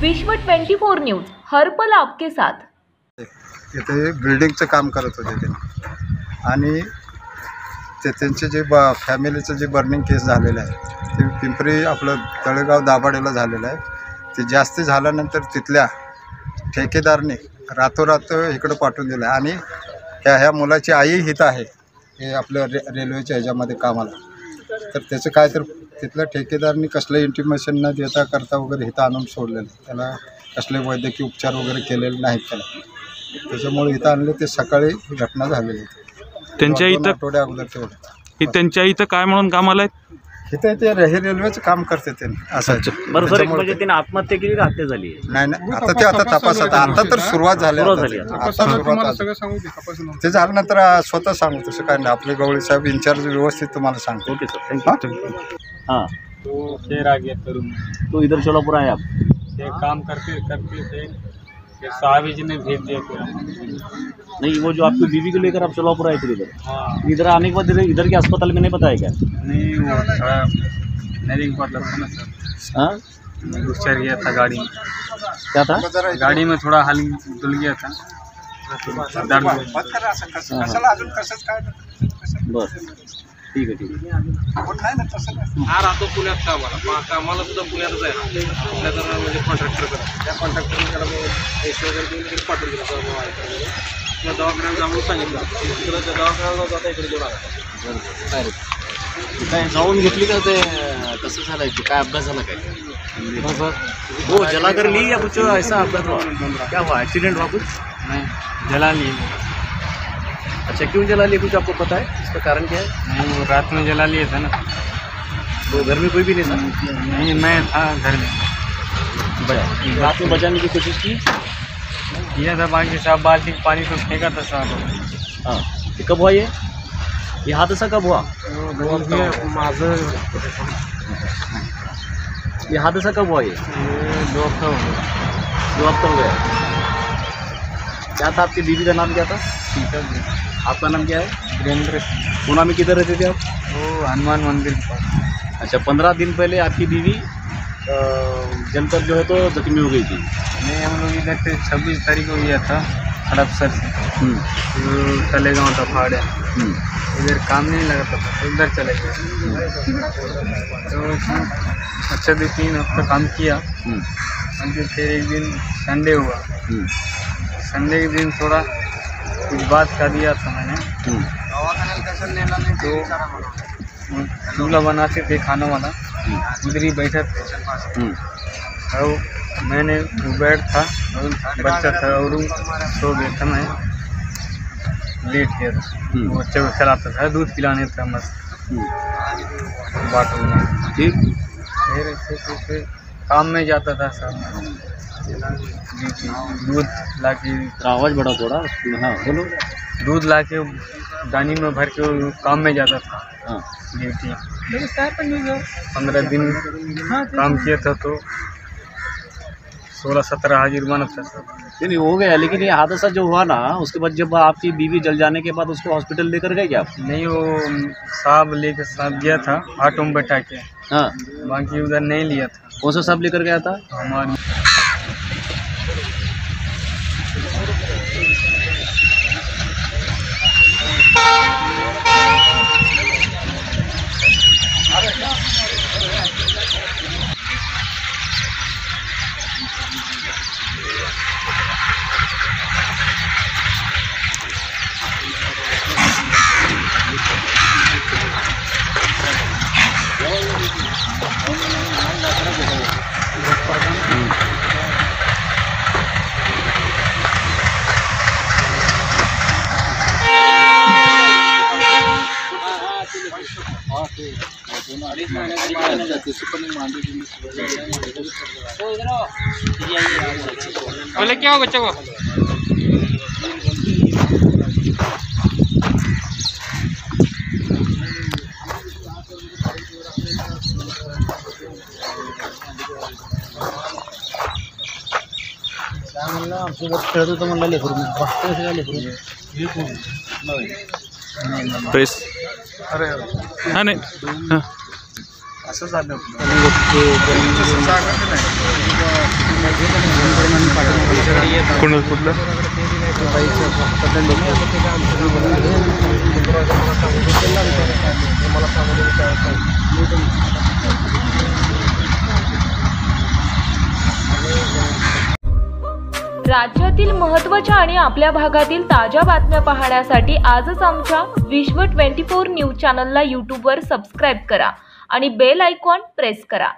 विश्व 24 न्यूज हर पल आपके साथ। इथे बिल्डिंगचं काम करत होते ते आणि त्यांचे जे फॅमिलीचं जे बर्निंग केस झालेलं आहे ते पिंपरी आपलं तळेगाव दाभाडेला झालेलं आहे। ते जास्त झाल्यानंतर तिथल्या ठेकेदारने रातोरात इकडं पाठवून दिलं आणि ह्या मुलाची आई हित आहे हे आपल्या रेल्वेच्या ह्याच्यामध्ये कामाला। तर त्याचं काय तर तिथल्या ठेकेदारनी कसलं इंटिमेशन न देता करता वगैरे हिथं आणून सोडलेलं, त्याला कसले वैद्यकीय उपचार वगैरे केलेले नाहीत त्याला, त्याच्यामुळे इथं आणले। ते सकाळी ही घटना झालेली त्यांच्या इथं आठवड्या अगोदर तेवढं त्यांच्या इथं काय म्हणून कामाला आहेत इथे ते रेल्वेचं काम करते ते असं। बरं सर, म्हणजे त्यांनी आत्महत्या केली का हत्या झाली? नाही आता तपासात आता तर सुरुवात झाली ते झाल्यानंतर स्वतः सांगू तसं काय नाही। आपले गवळी साहेब इंचार्ज व्यवस्थित तुम्हाला सांगतो। Okay sir, thank you. हाँ, तो फिर आ गया करूँ तो इधर शोलापुर आए आप? ये काम करते करते थे, फिर साहब जी ने भेज दिया पूरा। नहीं, वो जो आपकी बीवी को लेकर आप शोलापुर आए थे इधर? हाँ, इधर आने के बाद इधर के अस्पताल में नहीं बताया क्या? नहीं वो थोड़ा नहीं पता था ना सर। हाँ, गुस्सा गया था गाड़ी में, क्या था? गाड़ी में थोड़ा हाल धुल गया था, दर्द। बस ठीक आहे। हा राहतो पुण्यात कामाला सुद्धा पुण्यातच आहे ना, आपल्या तर म्हणजे कॉन्ट्रॅक्टर त्या कॉन्ट्रॅक्टरने त्याला पैसे वगैरे देऊन इकडे पाठवून दिलं किंवा दवाखान्यात जाऊन सांगितलं तिकडं त्या दवाखान्याला जाता इकडे देऊ लागला। काय जाऊन घेतली का? ते कसं झालं? काय अपघात झाला काय? वो जला कर ली या कुछ ऐसा अपघात हुआ? क्या हुआ? एक्सीडेंट हुआ कुछ? नहीं, जला लिए। अच्छा, क्यों जला लिए कुछ आपको पता है? इसका कारण क्या है? नहीं, वो रात में जला लिए था ना। तो घर में कोई भी नहीं था? नहीं, मैं था घर में। रात में बचाने की कोशिश की? किया था, बाकी साहब बाल्टी पानी तो फेंका था साहब। हाँ, ये कब हुआ ये हादसा कब हुआ? ये हादसा कब हुआ? ये 2 हफ्ता हो गया। 2 हफ्ता हो गया। क्या था? आपकी बीवी का नाम क्या था? आपका नाम क्या है? वीरेंद्र। पूना में किधर रहते थे आप? वो हनुमान मंदिर के पास। अच्छा, 15 दिन पहले आपकी बीवी जलकर जो है तो जख्मी हो गई थी। नहीं, हम लोग इधर से 26 तारीख को गया था हड़पसर से, तो तलेगांव था फाड़े। इधर काम नहीं लगा था तो उधर चले गए। तो अच्छा 2-3 हफ्ता काम किया, और फिर एक दिन संडे हुआ। संडे के दिन थोड़ा कुछ बात कर दिया था मैंने, तो चूल्हा बनाते थे खाना वाला, उधर ही बैठा थे। और मैंने बेड था और बच्चा था और सो गया था, मैं लेट गया था। वो बच्चे को खिलाता था, दूध पिलाने था मस्त बाटल में। ठीक। फिर ऐसे काम में जाता था सब, दूध ला के, आवाज़ बढ़ा थोड़ा। हाँ बोलो। दूध ला के दानी में भर के काम में जाता था। हाँ, ड्यूटी 15 दिन काम किया था, तो 16-17 हजार जुर्माना था सर। नहीं हो गया, लेकिन ये हादसा जो हुआ ना, उसके बाद जब आपकी बीवी जल जाने के बाद उसको हॉस्पिटल लेकर गए क्या आप? नहीं, वो साहब लेकर साहब गया था ऑटो में बैठा के। हाँ, बाकी उधर नहीं लिया था। कौन सा साहब लेकर गया था? हमारी बोले क्या हो बच्चे को? खेळत होतं म्हणलं लेकरू, बघतो लेकरू प्रेस अरे हा नाही हां असं झालं आणि जागा नाही कुठलं? राज्यातील महत्त्वाच्या आणि आपल्या भागातील ताज्या बातम्या पाहण्यासाठी आजच आमच्या विश्व 24 न्यूज चॅनलला यूट्यूबवर सबस्क्राईब करा आणि बेल आयकॉन प्रेस करा.